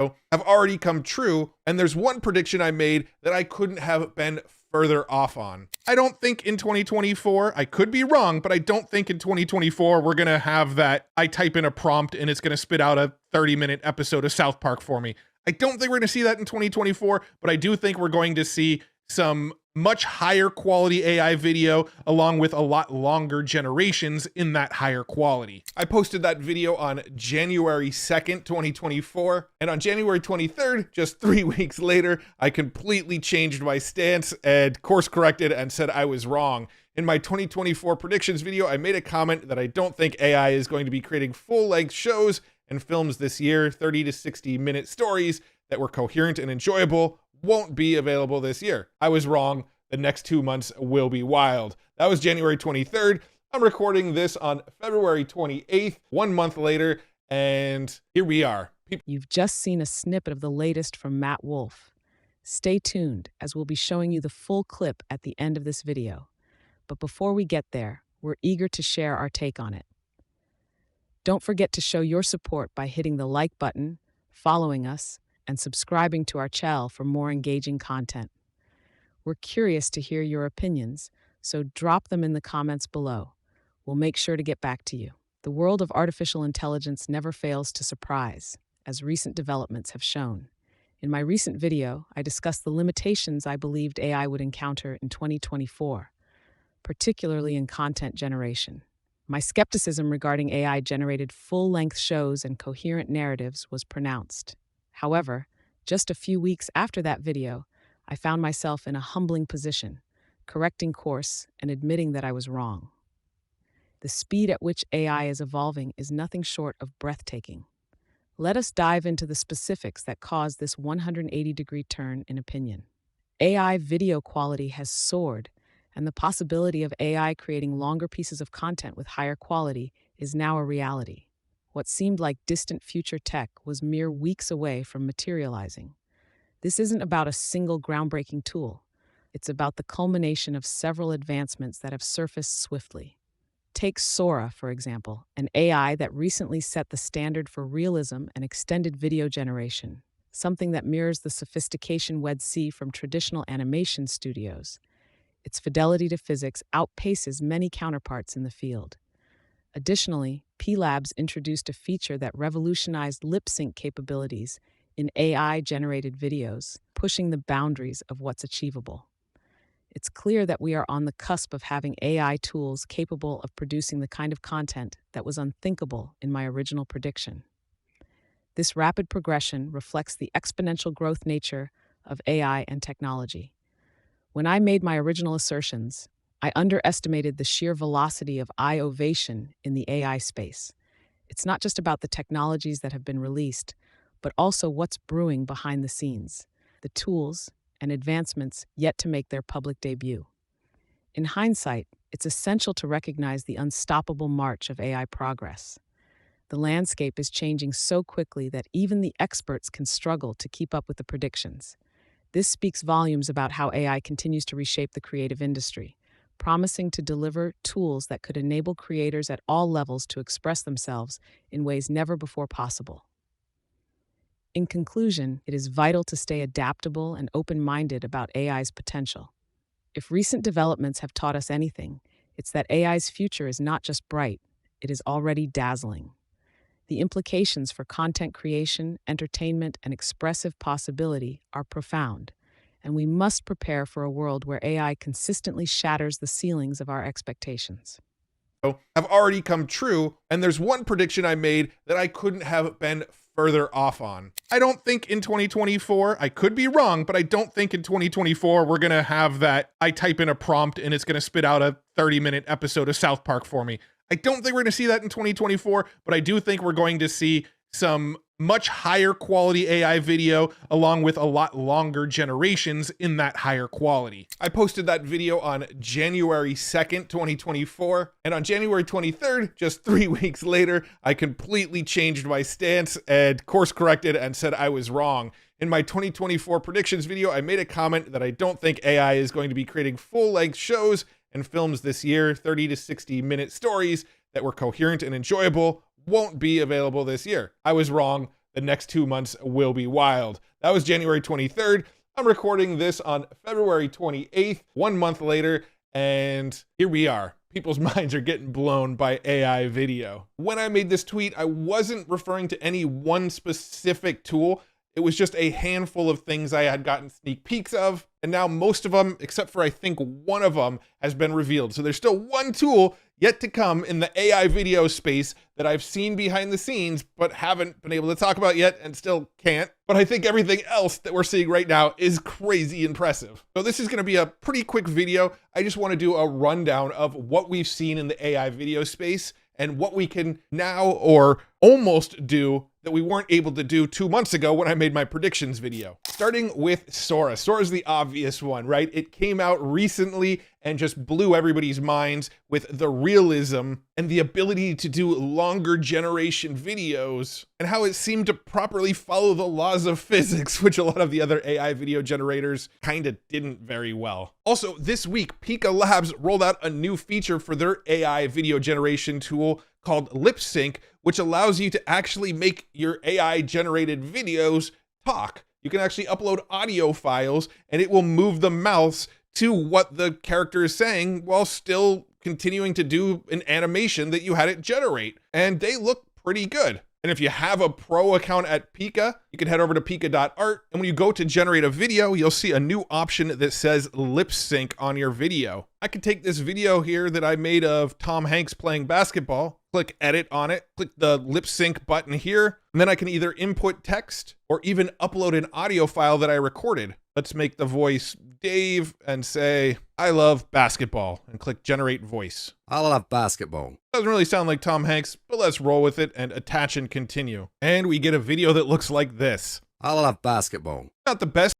have already come true, and there's one prediction I made that I couldn't have been further off on. I don't think in 2024, I could be wrong, but I don't think in 2024 we're gonna have that I type in a prompt and it's gonna spit out a 30-minute episode of South Park for me. I don't think we're gonna see that in 2024, but I do think we're going to see some much higher quality AI video along with a lot longer generations in that higher quality. I posted that video on January 2nd, 2024, and on January 23rd, just 3 weeks later, I completely changed my stance and course corrected and said I was wrong. In my 2024 predictions video, I made a comment that I don't think AI is going to be creating full-length shows and films this year. 30 to 60-minute stories that were coherent and enjoyable won't be available this year. I was wrong. The next 2 months will be wild. That was January 23rd. I'm recording this on February 28th, 1 month later, and here we are. You've just seen a snippet of the latest from Matt Wolf. Stay tuned, as we'll be showing you the full clip at the end of this video. But before we get there, we're eager to share our take on it. Don't forget to show your support by hitting the like button, following us, and subscribing to our channel for more engaging content. We're curious to hear your opinions, so drop them in the comments below. We'll make sure to get back to you. The world of artificial intelligence never fails to surprise, as recent developments have shown. In my recent video, I discussed the limitations I believed AI would encounter in 2024, particularly in content generation. My skepticism regarding AI-generated full-length shows and coherent narratives was pronounced. However, just a few weeks after that video, I found myself in a humbling position, correcting course and admitting that I was wrong. The speed at which AI is evolving is nothing short of breathtaking. Let us dive into the specifics that caused this 180-degree turn in opinion. AI video quality has soared, and the possibility of AI creating longer pieces of content with higher quality is now a reality. What seemed like distant future tech was mere weeks away from materializing. This isn't about a single groundbreaking tool. It's about the culmination of several advancements that have surfaced swiftly. Take Sora, for example, an AI that recently set the standard for realism and extended video generation, something that mirrors the sophistication we'd see from traditional animation studios. Its fidelity to physics outpaces many counterparts in the field. Additionally, P-Labs introduced a feature that revolutionized lip sync capabilities in AI-generated videos, pushing the boundaries of what's achievable. It's clear that we are on the cusp of having AI tools capable of producing the kind of content that was unthinkable in my original prediction. This rapid progression reflects the exponential growth nature of AI and technology. When I made my original assertions, I underestimated the sheer velocity of innovation in the AI space. It's not just about the technologies that have been released, but also what's brewing behind the scenes, the tools and advancements yet to make their public debut. In hindsight, it's essential to recognize the unstoppable march of AI progress. The landscape is changing so quickly that even the experts can struggle to keep up with the predictions. This speaks volumes about how AI continues to reshape the creative industry, promising to deliver tools that could enable creators at all levels to express themselves in ways never before possible. In conclusion, it is vital to stay adaptable and open-minded about AI's potential. If recent developments have taught us anything, it's that AI's future is not just bright, it is already dazzling. The implications for content creation, entertainment, and expressive possibility are profound, and we must prepare for a world where AI consistently shatters the ceilings of our expectations. Have already come true, and there's one prediction I made that I couldn't have been further off on. I don't think in 2024, I could be wrong, but I don't think in 2024 we're gonna have that I type in a prompt and it's gonna spit out a 30-minute episode of South Park for me. I don't think we're gonna see that in 2024, but I do think we're going to see some much higher quality AI video along with a lot longer generations in that higher quality. I posted that video on January 2nd, 2024, and on January 23rd, just 3 weeks later, I completely changed my stance and course corrected and said I was wrong. In my 2024 predictions video, I made a comment that I don't think AI is going to be creating full-length shows and films this year. 30 to 60-minute stories that were coherent and enjoyable won't be available this year. I was wrong. the next 2 months will be wild. That was January 23rd. I'm recording this on February 28th, 1 month later, and here we are. People's minds are getting blown by AI video. When I made this tweet, I wasn't referring to any one specific tool. It was just a handful of things I had gotten sneak peeks of, and now most of them, except for I think one of them, has been revealed. So there's still one tool yet to come in the AI video space that I've seen behind the scenes, but haven't been able to talk about yet and still can't. But I think everything else that we're seeing right now is crazy impressive. So this is gonna be a pretty quick video. I just wanna do a rundown of what we've seen in the AI video space and what we can now or almost do that we weren't able to do 2 months ago when I made my predictions video. Starting with Sora. Sora's the obvious one, right? It came out recently and just blew everybody's minds with the realism and the ability to do longer generation videos and how it seemed to properly follow the laws of physics, which a lot of the other AI video generators kind of didn't very well. Also, this week, Pika Labs rolled out a new feature for their AI video generation tool called lip sync, which allows you to actually make your AI generated videos talk. You can actually upload audio files and it will move the mouse to what the character is saying while still continuing to do an animation that you had it generate. And they look pretty good. And if you have a pro account at Pika, you can head over to pika.art. And when you go to generate a video, you'll see a new option that says lip sync on your video. I could take this video here that I made of Tom Hanks playing basketball, click edit on it, click the lip sync button here, and then I can either input text or even upload an audio file that I recorded. Let's make the voice Dave and say, I love basketball, and click generate voice. I love basketball. Doesn't really sound like Tom Hanks, but let's roll with it and attach and continue. And we get a video that looks like this. I love basketball. Not the best